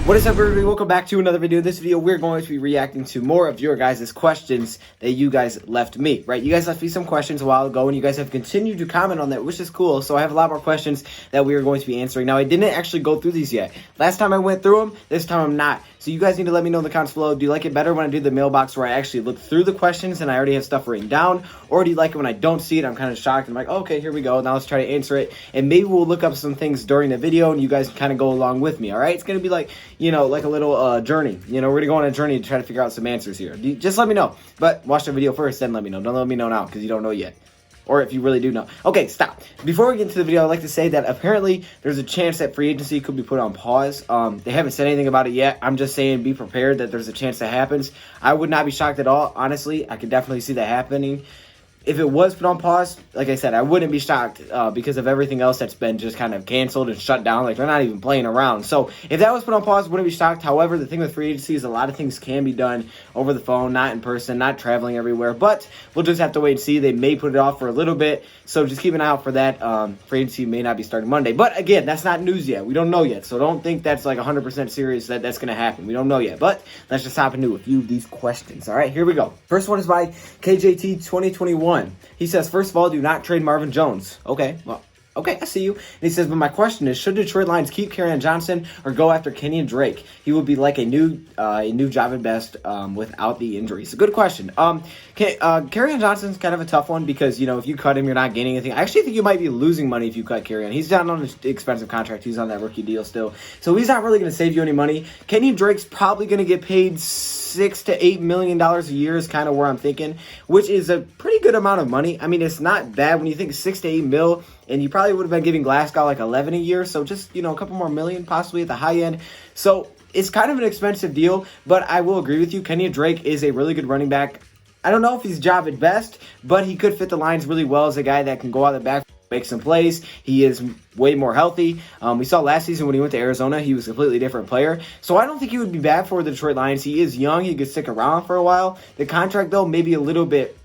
What is up, everybody? Welcome back to another video. In this video, we're going to be reacting to more of your guys' questions that you guys left me, right? You guys left me some questions a while ago, and you guys have continued to comment on that, which is cool. So I have a lot more questions that we are going to be answering. Now, I didn't actually go through these yet. Last time I went through them, this time I'm not. So you guys need to let me know in the comments below. Do you like it better when I do the mailbox where I actually look through the questions and I already have stuff written down? Or do you like it when I don't see it? I'm kind of shocked. I'm like, oh, okay, here we go. Now let's try to answer it. And maybe we'll look up some things during the video and you guys can kind of go along with me, all right? It's going to be like, you know, like a little journey. You know, we're going to go on a journey to try to figure out some answers here. Just let me know. But watch the video first, then let me know. Don't let me know now because you don't know yet. Or if you really do know. Okay, stop. Before we get into the video, I'd like to say that apparently there's a chance that free agency could be put on pause. They haven't said anything about it yet. I'm just saying be prepared that there's a chance that happens. I would not be shocked at all. Honestly, I could definitely see that happening. If it was put on pause, like I said, I wouldn't be shocked because of everything else that's been just kind of canceled and shut down. Like, they're not even playing around. So if that was put on pause, I wouldn't be shocked. However, the thing with free agency is a lot of things can be done over the phone, not in person, not traveling everywhere. But we'll just have to wait and see. They may put it off for a little bit. So just keep an eye out for that. Free agency may not be starting Monday. But again, that's not news yet. We don't know yet. So don't think that's like 100% serious that that's going to happen. We don't know yet. But let's just hop into a few of these questions. All right, here we go. First one is by KJT 2021. He says, first of all, do not trade Marvin Jones. Okay, well, okay, I see you. And he says, but my question is, should Detroit Lions keep Kerryon Johnson or go after Kenyon Drake? He would be like a new Javid Best without the injuries. A good question. Kerryon Johnson's kind of a tough one because, you know, if you cut him, you're not gaining anything. I actually think you might be losing money if you cut Kerryon. He's down on an expensive contract. He's on that rookie deal still. So he's not really going to save you any money. Kenyon Drake's probably going to get paid $6 to $8 million a year is kind of where I'm thinking, which is a pretty good amount of money. I mean, it's not bad when you think 6 to 8 mil, and you probably would have been giving Glasgow like 11 a year, so just, you know, a couple more million possibly at the high end. So it's kind of an expensive deal, but I will agree with you. Kenyon Drake is a really good running back. I don't know if he's Javid Best, but he could fit the lines really well as a guy that can go out the back, make some plays. He is way more healthy. We saw last season when he went to Arizona, he was a completely different player. So I don't think he would be bad for the Detroit Lions. He is young. He could stick around for a while. The contract, though, maybe a little bit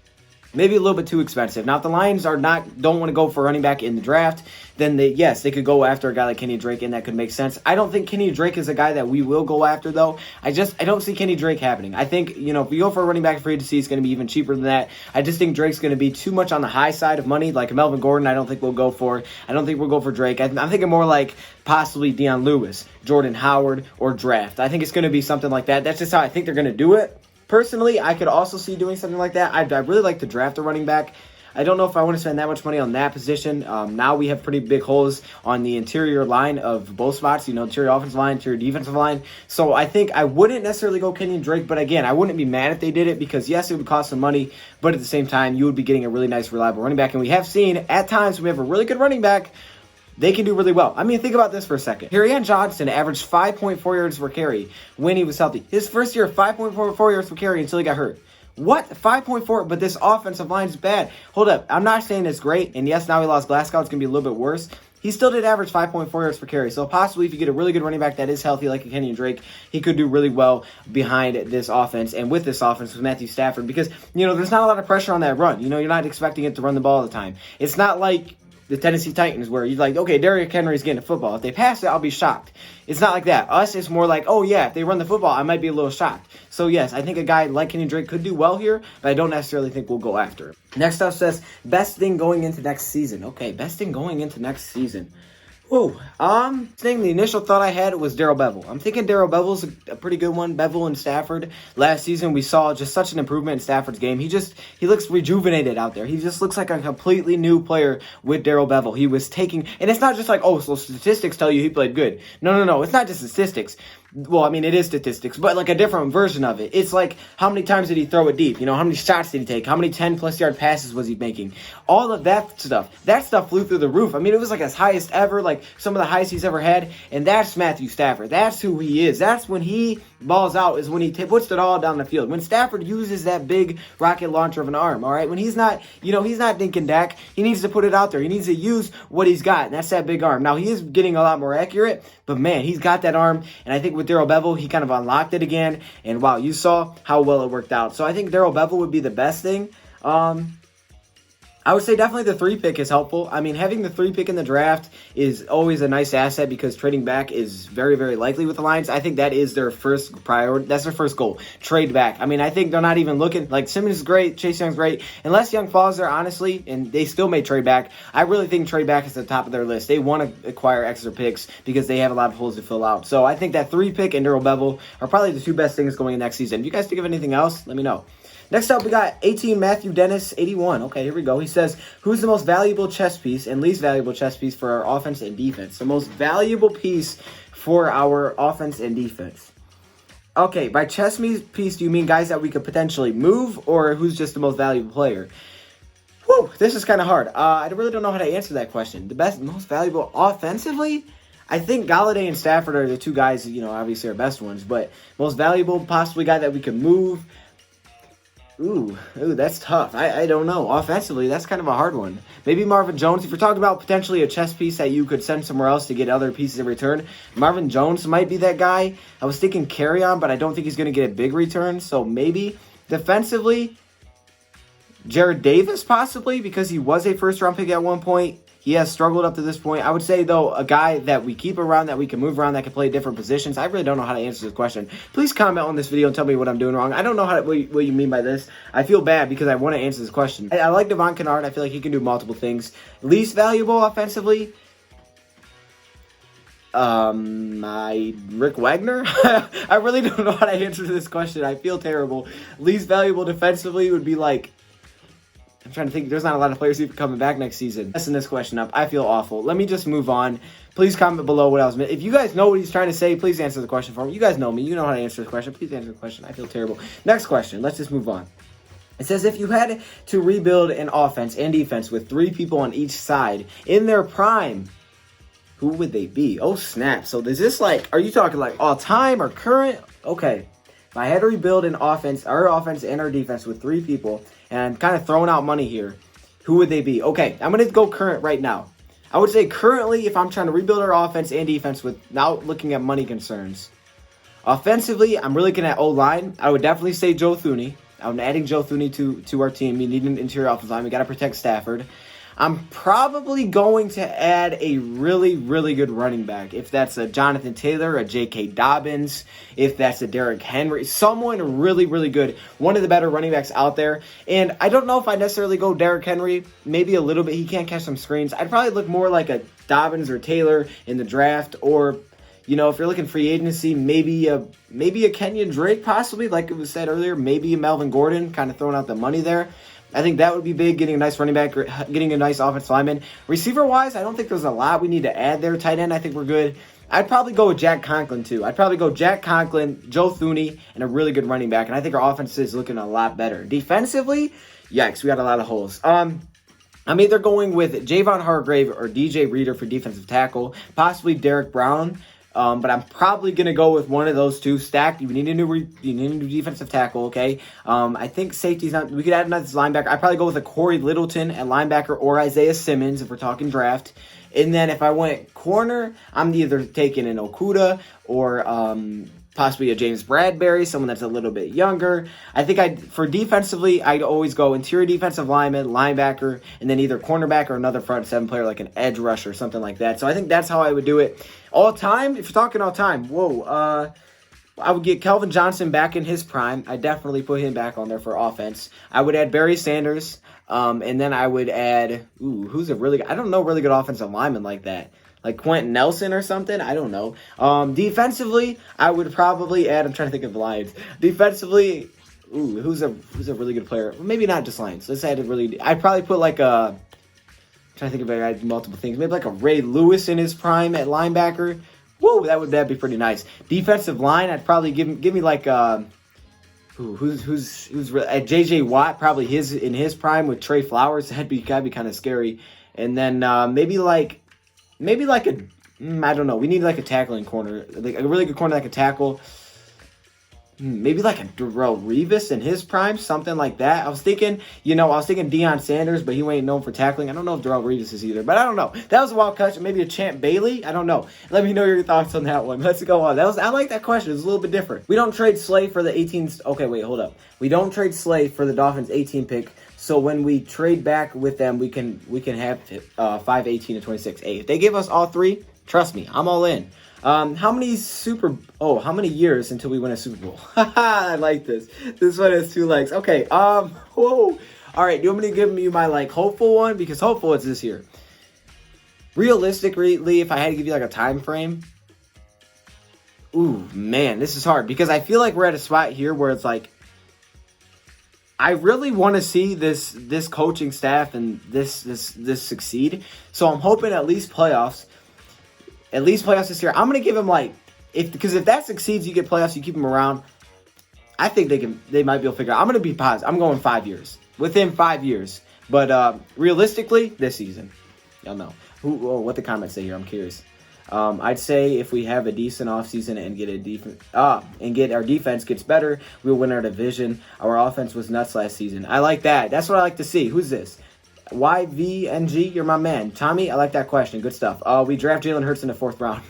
too expensive. Now, if the Lions don't want to go for running back in the draft, then they could go after a guy like Kenny Drake, and that could make sense. I don't think Kenny Drake is a guy that we will go after, though. I don't see Kenny Drake happening. I think, you know, if we go for a running back free agency, it's going to be even cheaper than that. I just think Drake's going to be too much on the high side of money. Like Melvin Gordon, I don't think we'll go for. I don't think we'll go for Drake. I'm thinking more like possibly Deion Lewis, Jordan Howard, or draft. I think it's going to be something like that. That's just how I think they're going to do it. Personally, I could also see doing something like that. I'd really like to draft a running back. I don't know if I want to spend that much money on that position. Now we have pretty big holes on the interior line of both spots, you know, interior offensive line, interior defensive line. So I think I wouldn't necessarily go Kenyon Drake, but again, I wouldn't be mad if they did it because, yes, it would cost some money, but at the same time, you would be getting a really nice, reliable running back. And we have seen at times when we have a really good running back, they can do really well. I mean, think about this for a second. Kerryon Johnson averaged 5.4 yards per carry when he was healthy. His first year, 5.44 yards per carry until he got hurt. What? 5.4? But this offensive line is bad. Hold up. I'm not saying it's great. And yes, now he lost Glasgow. It's going to be a little bit worse. He still did average 5.4 yards per carry. So possibly if you get a really good running back that is healthy like a Kenyon Drake, he could do really well behind this offense and with this offense with Matthew Stafford because, you know, there's not a lot of pressure on that run. You know, you're not expecting it to run the ball all the time. It's not like the Tennessee Titans where you're like, okay, Derrick Henry's getting the football. If they pass it, I'll be shocked. It's not like that. Us, it's more like, oh, yeah, if they run the football, I might be a little shocked. So, yes, I think a guy like Kenny Drake could do well here, but I don't necessarily think we'll go after it. Next up says, best thing going into next season. Okay, best thing going into next season. Whoa, the initial thought I had was Darrell Bevell. I'm thinking Darrell Bevell's a pretty good one. Bevell and Stafford. Last season, we saw just such an improvement in Stafford's game. He looks rejuvenated out there. He just looks like a completely new player with Darrell Bevell. He was taking, and it's not just like, oh, so statistics tell you he played good. No. It's not just statistics. Well, I mean, it is statistics, but like a different version of it. It's like, how many times did he throw it deep? You know, how many shots did he take? How many 10-plus yard passes was he making? All of that stuff flew through the roof. I mean, it was like his highest ever, like some of the highest he's ever had, and that's Matthew Stafford. That's who he is. That's when he balls out, is when he puts it all down the field. When Stafford uses that big rocket launcher of an arm, all right? When he's not, you know, he's not dinking Dak. He needs to put it out there. He needs to use what he's got, and that's that big arm. Now, he is getting a lot more accurate, but man, he's got that arm, and I think with Darrell Bevell, he kind of unlocked it again, and wow, you saw how well it worked out. So I think Darrell Bevell would be the best thing. I would say definitely the 3 pick is helpful. I mean, having the 3 pick in the draft is always a nice asset because trading back is very, very likely with the Lions. I think that is their first priority. That's their first goal, trade back. I mean, I think they're not even looking, like Simmons is great, Chase Young's great. Unless Young falls there, honestly, and they still may trade back, I really think trade back is at the top of their list. They want to acquire extra picks because they have a lot of holes to fill out. So I think that 3 pick and Daryl Bevel are probably the 2 best things going in next season. If you guys think of anything else, let me know. Next up, we got 18 Matthew Dennis, 81. Okay, here we go. He says, who's the most valuable chess piece and least valuable chess piece for our offense and defense? The most valuable piece for our offense and defense. Okay, by chess piece, do you mean guys that we could potentially move, or who's just the most valuable player? Whew, this is kind of hard. I really don't know how to answer that question. Most valuable offensively? I think Galladay and Stafford are the 2 guys, obviously our best ones, but most valuable possibly guy that we could move. Ooh, that's tough. I don't know. Offensively, that's kind of a hard one. Maybe Marvin Jones. If you're talking about potentially a chess piece that you could send somewhere else to get other pieces in return, Marvin Jones might be that guy. I was thinking Carry-On, but I don't think he's going to get a big return. So maybe defensively, Jared Davis possibly, because he was a first-round pick at one point. He has struggled up to this point. I would say, though, a guy that we keep around, that we can move around, that can play different positions. I really don't know how to answer this question. Please comment on this video and tell me what I'm doing wrong. I don't know what you mean by this. I feel bad because I want to answer this question. I like Devon Kennard. I feel like he can do multiple things. Least valuable offensively? Rick Wagner? I really don't know how to answer this question. I feel terrible. Least valuable defensively would be like... I'm trying to think. There's not a lot of players even coming back next season. Messing this question up. I feel awful. Let me just move on. Please comment below what I was missing. If you guys know what he's trying to say, please answer the question for me. You guys know me. You know how to answer the question. Please answer the question. I feel terrible. Next question. Let's just move on. It says, if you had to rebuild an offense and defense with 3 people on each side in their prime, who would they be? Oh, snap. So is this like, are you talking like all time or current? Okay. If I had to rebuild our offense and our defense with 3 people, and I'm kind of throwing out money here, who would they be? Okay, I'm going to go current right now. I would say currently, if I'm trying to rebuild our offense and defense without looking at money concerns. Offensively, I'm really looking at O-line. I would definitely say Joe Thuney. I'm adding Joe Thuney to our team. We need an interior offensive line. We got to protect Stafford. I'm probably going to add a really, really good running back. If that's a Jonathan Taylor, a J.K. Dobbins, if that's a Derrick Henry, someone really, really good. One of the better running backs out there. And I don't know if I necessarily go Derrick Henry. Maybe a little bit. He can't catch some screens. I'd probably look more like a Dobbins or Taylor in the draft. Or, if you're looking free agency, maybe a Kenyon Drake possibly, like it was said earlier. Maybe a Melvin Gordon, kind of throwing out the money there. I think that would be big, getting a nice running back, getting a nice offensive lineman. Receiver-wise, I don't think there's a lot we need to add there. Tight end, I think we're good. I'd probably go with Jack Conklin, too. I'd probably go Jack Conklin, Joe Thuney, and a really good running back. And I think our offense is looking a lot better. Defensively, yikes, we got a lot of holes. I'm either going with Javon Hargrave or DJ Reader for defensive tackle, possibly Derek Brown. But I'm probably going to go with one of those 2 stacked. You need a new defensive tackle, okay? I think safety's not... We could add another linebacker. I'd probably go with a Corey Littleton at linebacker or Isaiah Simmons if we're talking draft. And then if I went corner, I'm either taking an Okuda or possibly a James Bradbury, someone that's a little bit younger. I think for defensively, I'd always go interior defensive lineman, linebacker, and then either cornerback or another front 7 player like an edge rusher or something like that. So I think that's how I would do it. All time, if you're talking all time, I would get Kelvin Johnson back in his prime. I definitely put him back on there for offense. I would add Barry Sanders, and then I would add, I don't know really good offensive lineman like that. Like Quentin Nelson or something. I don't know. Defensively, I would probably add. I'm trying to think of the Lions. Defensively, who's a really good player? Maybe not just Lions. Let's add I'd probably put like a. I'm trying to think of multiple things. Maybe like a Ray Lewis in his prime at linebacker. Whoa, that'd be pretty nice. Defensive line, I'd probably give me like who's JJ Watt, probably in his prime with Trey Flowers. That'd be kind of scary. And then maybe like a, I don't know. We need like a tackling corner, like a really good corner that can tackle. Maybe like a Darrelle Revis in his prime, something like that. I was thinking Deion Sanders, but he ain't known for tackling. I don't know if Darrelle Revis is either, but I don't know. That was a wild question. Maybe a Champ Bailey. I don't know. Let me know your thoughts on that one. Let's go on. I like that question. It's a little bit different. We don't trade Slay for the 18. Okay, wait, hold up. We don't trade Slay for the Dolphins 18 pick. So when we trade back with them, we can have 5, 18, and 26. Hey, if they give us all three, trust me, I'm all in. How many years until we win a Super Bowl? I like this. This one has 2 legs. Okay. Whoa. All right. Do you want me to give you my hopeful one? Because hopeful it's this year. Realistically, if I had to give you a time frame, ooh, man, this is hard because I feel like we're at a spot here where it's I really want to see this coaching staff and this succeed. So I'm hoping at least playoffs. At least playoffs this year. I'm gonna give them because if that succeeds, you get playoffs, you keep them around. I think they might be able to figure out. I'm gonna be positive. I'm going 5 years. Within 5 years. But realistically, this season. Y'all know. What the comments say here, I'm curious. I'd say if we have a decent offseason and get our defense gets better, we'll win our division. Our offense was nuts last season. I like that. That's what I like to see. Who's this? YVNG, you're my man. Tommy, I like that question. Good stuff. We draft Jalen Hurts in the 4th round.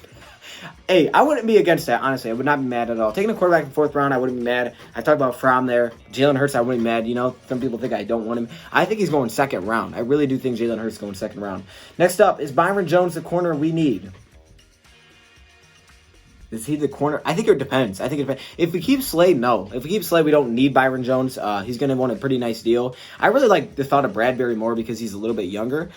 Hey, I wouldn't be against that, honestly. I would not be mad at all. Taking a quarterback in the 4th round, I wouldn't be mad. I talked about Fromm there. Jalen Hurts, I wouldn't be mad. You know, some people think I don't want him. I think he's going 2nd round. I really do think Jalen Hurts is going 2nd round. Next up, is Byron Jones the corner we need? Is he the corner? I think it depends. If we keep Slade, no. If we keep Slade, we don't need Byron Jones. He's going to want a pretty nice deal. I really like the thought of Bradbury more because he's a little bit younger.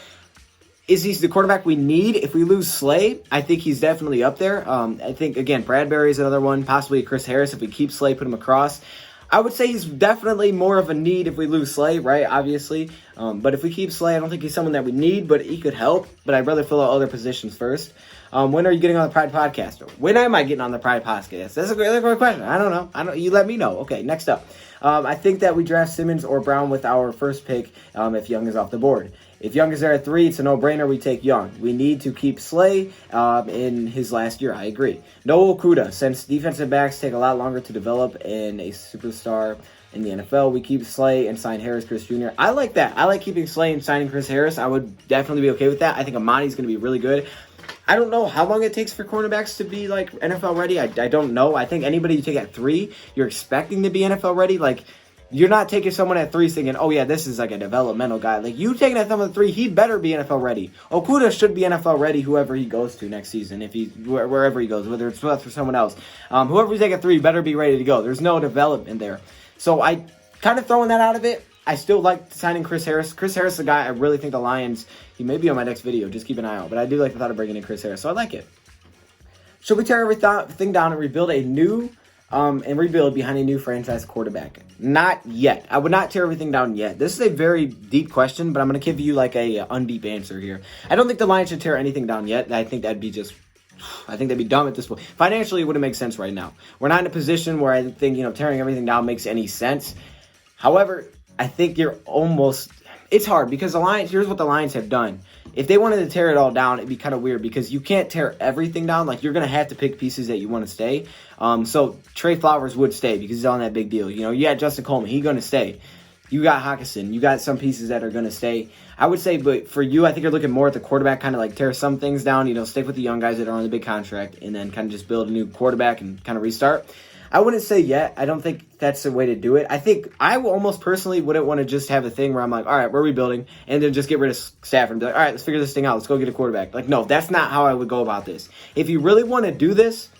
Is he the quarterback we need? If we lose Slay, I think he's definitely up there. I think, again, Bradbury is another one. Possibly Chris Harris if we keep Slay, put him across. I would say he's definitely more of a need if we lose Slay, right? Obviously. But if we keep Slay, I don't think he's someone that we need, but he could help. But I'd rather fill out other positions first. When are you getting on the Pride Podcast? When am I getting on the Pride Podcast? That's a great question. I don't know. You let me know. Okay, next up. I think that we draft Simmons or Brown with our first pick if Young is off the board. If Young is there at 3, it's a no-brainer. We take Young. We need to keep Slay in his last year. I agree. No Okuda. Since defensive backs take a lot longer to develop in a superstar in the NFL, we keep Slay and sign Harris, Chris Jr. I like that. I like keeping Slay and signing Chris Harris. I would definitely be okay with that. I think Amani's going to be really good. I don't know how long it takes for cornerbacks to be NFL ready. I don't know. I think anybody you take at 3, you're expecting to be NFL ready. You're not taking someone at 3 thinking, oh yeah, this is a developmental guy. You taking at someone at 3, he better be NFL ready. Okuda should be NFL ready whoever he goes to next season, wherever he goes, whether it's us or someone else. Whoever we take at 3 better be ready to go. There's no development there. So I kind of throwing that out of it. I still like signing Chris Harris. Chris Harris is a guy I really think the Lions, he may be on my next video. Just keep an eye out. But I do like the thought of bringing in Chris Harris. So I like it. Should we tear everything down and rebuild behind a new franchise quarterback? Not yet. I would not tear everything down yet. This is a very deep question, but I'm going to give you a undeep answer here. I don't think the Lions should tear anything down yet. I think that'd be dumb at this point. Financially, it wouldn't make sense right now. We're not in a position where I think, tearing everything down makes any sense. However, I think it's hard because the Lions, here's what the Lions have done. If they wanted to tear it all down, it'd be kind of weird because you can't tear everything down. You're going to have to pick pieces that you want to stay. So Trey Flowers would stay because he's on that big deal. You got Justin Coleman. He's going to stay. You got Hawkinson. You got some pieces that are going to stay. I would say, but for you, I think you're looking more at the quarterback, kind of tear some things down, stick with the young guys that are on the big contract, and then kind of just build a new quarterback and kind of restart. I wouldn't say yet. I don't think that's the way to do it. I think I will almost personally wouldn't want to just have a thing where I'm all right, we're rebuilding, and then just get rid of Stafford and be all right, let's figure this thing out. Let's go get a quarterback. No, that's not how I would go about this. If you really want to do this,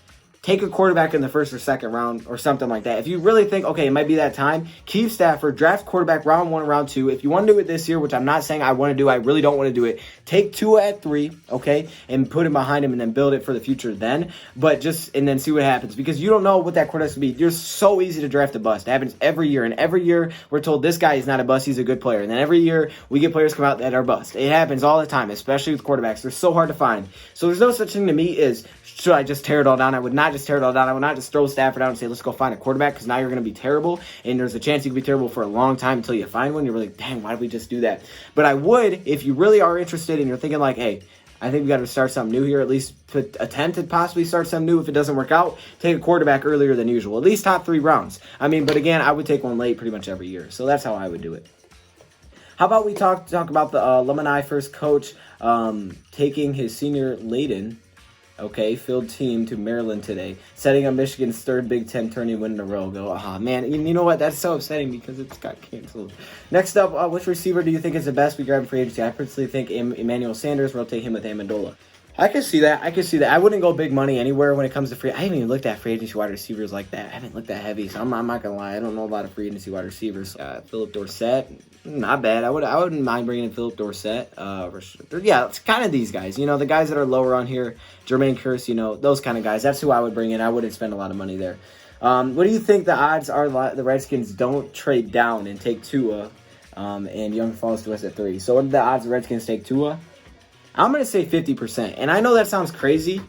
take a quarterback in the 1st or 2nd round or something like that. If you really think, okay, it might be that time, keep Stafford, draft quarterback round 1, round 2. If you want to do it this year, which I'm not saying I want to do, I really don't want to do it, take Tua at 3, okay, and put him behind him and then build it for the future then. And then see what happens because you don't know what that quarterback's going to be. You're so easy to draft a bust. It happens every year. And every year we're told this guy is not a bust, he's a good player. And then every year we get players come out that are bust. It happens all the time, especially with quarterbacks. They're so hard to find. So there's no such thing to me as should I just tear it all down? I would not just tear it all down. I would not just throw Stafford out and say, let's go find a quarterback because now you're going to be terrible. And there's a chance you could be terrible for a long time until you find one. You're really, dang, why did we just do that? But I would, if you really are interested and you're thinking hey, I think we got to start something new here, at least attempt to possibly start something new. If it doesn't work out, take a quarterback earlier than usual, at least top 3 rounds. But again, I would take one late pretty much every year. So that's how I would do it. How about we talk about the alumni first coach taking his senior Layden Okay, field team to Maryland today, setting up Michigan's third Big Ten tourney win in a row. Go, man, you know what? That's so upsetting because it's got canceled. Next up, which receiver do you think is the best we grab in free agency? I personally think Emmanuel Sanders. Rotate him with Amendola. I can see that. I wouldn't go big money anywhere when it comes to free. I haven't even looked at free agency wide receivers like that. I haven't looked that heavy, so I'm not gonna lie. I don't know a lot of free agency wide receivers. Philip Dorsett, not bad. I wouldn't mind bringing in Philip Dorsett. Yeah, it's kind of these guys. You know, the guys that are lower on here. Jermaine Kearse, you know, those kind of guys. That's who I would bring in. I wouldn't spend a lot of money there. What do you think the odds are the Redskins don't trade down and take Tua, and Young falls to us at 3? So what are the odds the Redskins take Tua? I'm going to say 50%. And I know that sounds crazy.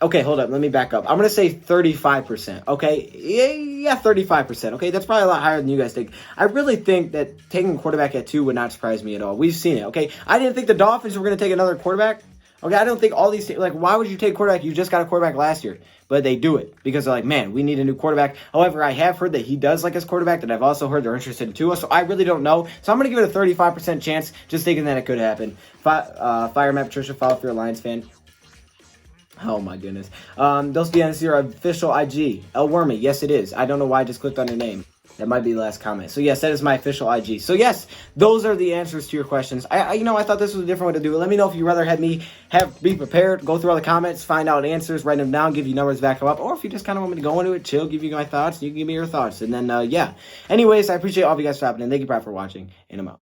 Okay, hold up. Let me back up. I'm going to say 35%. Okay? Yeah, 35%. Okay, that's probably a lot higher than you guys think. I really think that taking a quarterback at 2 would not surprise me at all. We've seen it, okay? I didn't think the Dolphins were going to take another quarterback. Okay, I don't think all these, like, why would you take quarterback? You just got a quarterback last year. But they do it because they're like, man, we need a new quarterback. However, I have heard that he does like his quarterback, that I've also heard they're interested in Tua, so I really don't know. So I'm going to give it a 35% chance, just thinking that it could happen. Fire Map Patricia, follow if you're a Lions fan. Oh my goodness. DoseOfDion is your official IG. El Wormy, yes it is. I don't know why I just clicked on your name. That might be the last comment. So yes, that is my official IG. So yes, those are the answers to your questions. I thought this was a different way to do it. Let me know if you rather had me be prepared, go through all the comments, find out answers, write them down, give you numbers, back them up, or if you just kind of want me to go into it, chill, give you my thoughts, you can give me your thoughts, and then yeah. Anyways, I appreciate all of you guys stopping in. Thank you for watching, and I'm out.